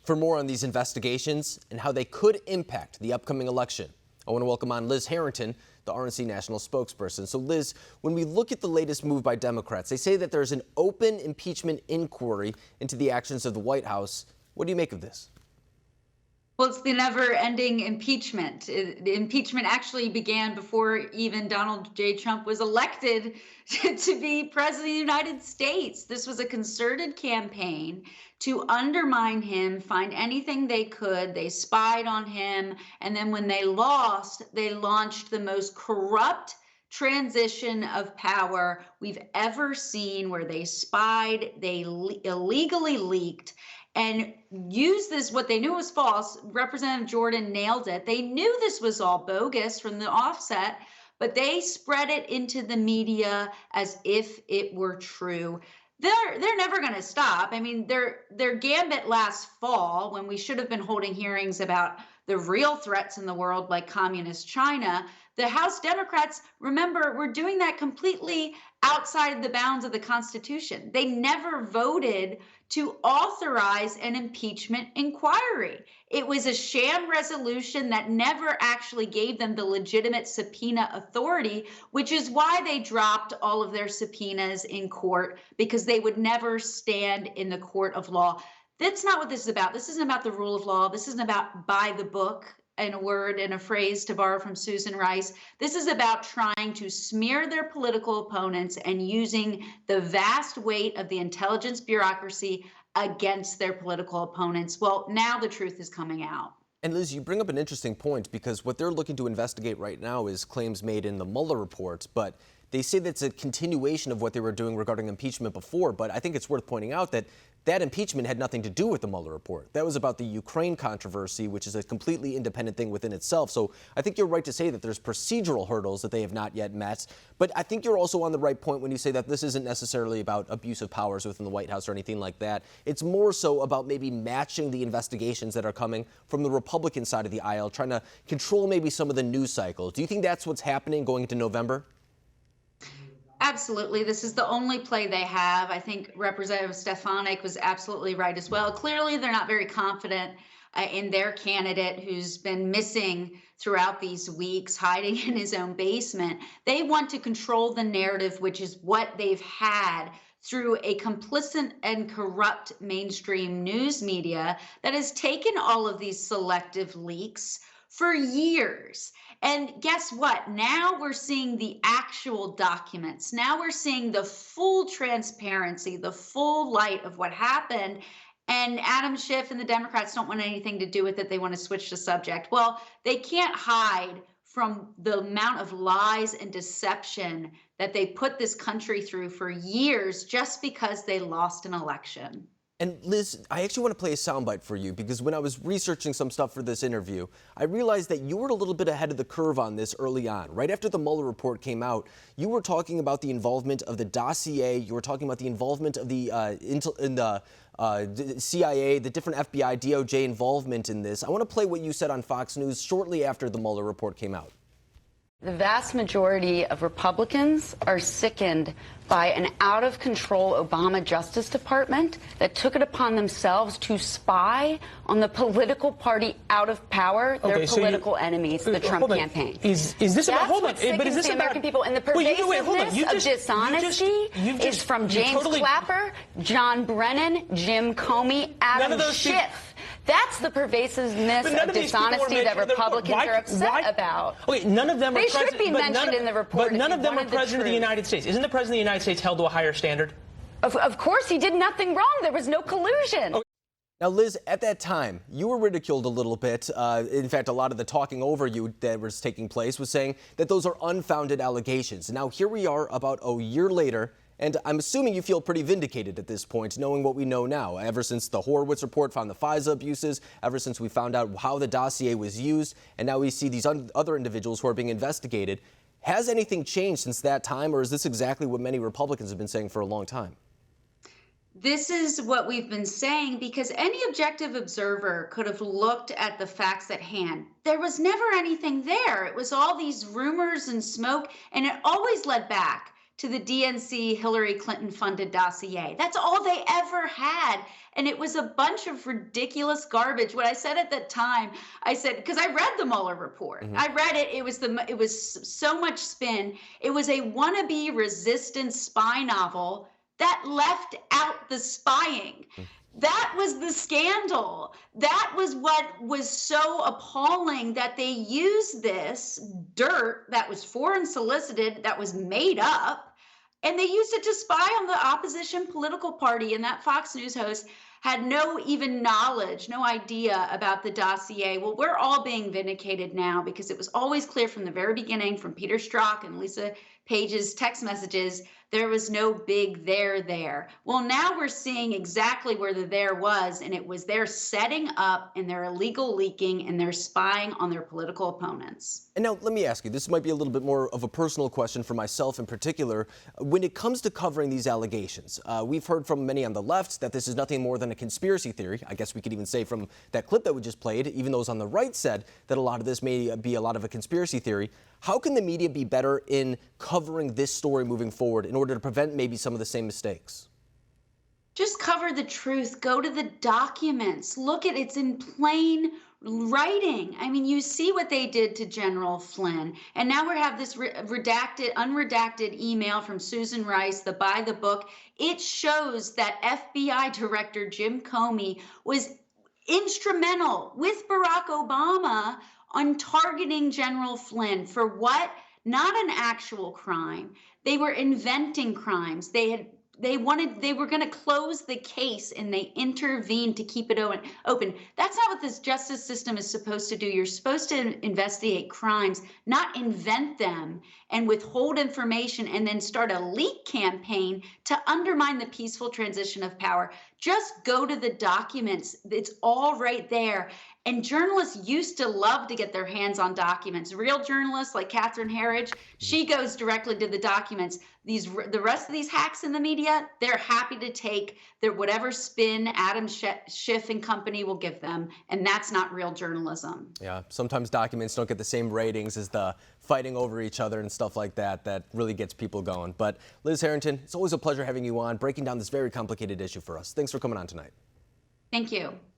For more on these investigations and how they could impact the upcoming election, I want to welcome on Liz Harrington, the RNC national spokesperson. So Liz, when we look at the latest move by Democrats, they say that there's an open impeachment inquiry into the actions of the White House. What do you make of this? Well, it's the never-ending impeachment. The impeachment actually began before even Donald J. Trump was elected to be president of the United States. This was a concerted campaign to undermine him, find anything they could. They spied on him. And then when they lost, they launched the most corrupt transition of power we've ever seen, where they spied, they illegally leaked, and used this, what they knew was false. Representative Jordan nailed it. They knew this was all bogus from the offset, but they spread it into the media as if it were true. They're never going to stop. I mean, their gambit last fall, when we should have been holding hearings about the real threats in the world, like communist China, the House Democrats, remember, were doing that completely outside of the bounds of the Constitution. They never voted to authorize an impeachment inquiry. It was a sham resolution that never actually gave them the legitimate subpoena authority, which is why they dropped all of their subpoenas in court, because they would never stand in the court of law. That's not what this is about. This isn't about the rule of law. This isn't about by the book, in a word and a phrase to borrow from Susan Rice. This is about trying to smear their political opponents and using the vast weight of the intelligence bureaucracy against their political opponents. Well, now the truth is coming out. And Liz, you bring up an interesting point, because what they're looking to investigate right now is claims made in the Mueller report, but they say that's a continuation of what they were doing regarding impeachment before. But I think it's worth pointing out that that impeachment had nothing to do with the Mueller report. That was about the Ukraine controversy, which is a completely independent thing within itself. So I think you're right to say that there's procedural hurdles that they have not yet met. But I think you're also on the right point when you say that this isn't necessarily about abuse of powers within the White House or anything like that. It's more so about maybe matching the investigations that are coming from the Republican side of the aisle, trying to control maybe some of the news cycle. Do you think that's what's happening going into November? Absolutely. This is the only play they have. I think Representative Stefanik was absolutely right as well. Clearly, they're not very confident in their candidate, who's been missing throughout these weeks, hiding in his own basement. They want to control the narrative, which is what they've had through a complicit and corrupt mainstream news media that has taken all of these selective leaks for years. And guess what? Now we're seeing the actual documents. Now we're seeing the full transparency, the full light of what happened. And Adam Schiff and the Democrats don't want anything to do with it. They want to switch the subject. Well, they can't hide from the amount of lies and deception that they put this country through for years just because they lost an election. And Liz, I actually want to play a soundbite for you, because when I was researching some stuff for this interview, I realized that you were a little bit ahead of the curve on this early on. Right after the Mueller report came out, you were talking about the involvement of the dossier. You were talking about the involvement of the CIA, the different FBI, DOJ involvement in this. I want to play what you said on Fox News shortly after the Mueller report came out. The vast majority of Republicans are sickened by an out-of-control Obama Justice Department that took it upon themselves to spy on the political party out of power, their political enemies, the Trump campaign. Is this about, hold on, but is this the American people? And the pervasiveness of dishonesty is from James Clapper, John Brennan, Jim Comey, Adam Schiff. That's the pervasiveness of dishonesty that Republicans are upset about. Okay, none of them they should be mentioned in the report. But none of them are president of the United States. Isn't the president of the United States held to a higher standard? Of course, he did nothing wrong. There was no collusion. Okay. Now, Liz, at that time, you were ridiculed a little bit. In fact, a lot of the talking over you that was taking place was saying that those are unfounded allegations. Now, here we are about a year later, and I'm assuming you feel pretty vindicated at this point, knowing what we know now. Ever since the Horowitz report found the FISA abuses, ever since we found out how the dossier was used, and now we see these other individuals who are being investigated. Has anything changed since that time, or is this exactly what many Republicans have been saying for a long time? This is what we've been saying, because any objective observer could have looked at the facts at hand. There was never anything there. It was all these rumors and smoke, and it always led back to the DNC Hillary Clinton funded dossier. That's all they ever had. And it was a bunch of ridiculous garbage. What I said at the time, I said, because I read the Mueller report. I read it. It was so much spin. It was a wannabe resistance spy novel that left out the spying. That was the scandal. That was what was so appalling, that they used this dirt that was foreign solicited, that was made up, and they used it to spy on the opposition political party. And that Fox News host had no even knowledge, no idea about the dossier. Well, we're all being vindicated now, because it was always clear from the very beginning, from Peter Strzok and Lisa Page's text messages, there was no big there. Well, now we're seeing exactly where the there was, and it was their setting up and their illegal leaking and their spying on their political opponents. And now let me ask you, this might be a little bit more of a personal question for myself in particular. When it comes to covering these allegations, we've heard from many on the left that this is nothing more than a conspiracy theory. I guess we could even say from that clip that we just played, even those on the right said that a lot of this may be a lot of a conspiracy theory. How can the media be better in covering this story moving forward in order to prevent maybe some of the same mistakes? Just cover the truth. Go to the documents. Look at it's in plain writing. I mean, you see what they did to General Flynn. And now we have this unredacted email from Susan Rice, the by the book. It shows that FBI Director Jim Comey was instrumental with Barack Obama on targeting General Flynn for what? Not an actual crime. They were inventing crimes. They were going to close the case, and they intervened to keep it open. That's not what this justice system is supposed to do. You're supposed to investigate crimes, not invent them and withhold information and then start a leak campaign to undermine the peaceful transition of power. Just go to the documents. It's all right there. And journalists used to love to get their hands on documents. Real journalists like Catherine Herridge, she goes directly to the documents. The rest of these hacks in the media, they're happy to take their whatever spin Adam Schiff and company will give them, and that's not real journalism. Yeah, sometimes documents don't get the same ratings as the fighting over each other and stuff like that really gets people going. But Liz Harrington, it's always a pleasure having you on, breaking down this very complicated issue for us. Thanks for coming on tonight. Thank you.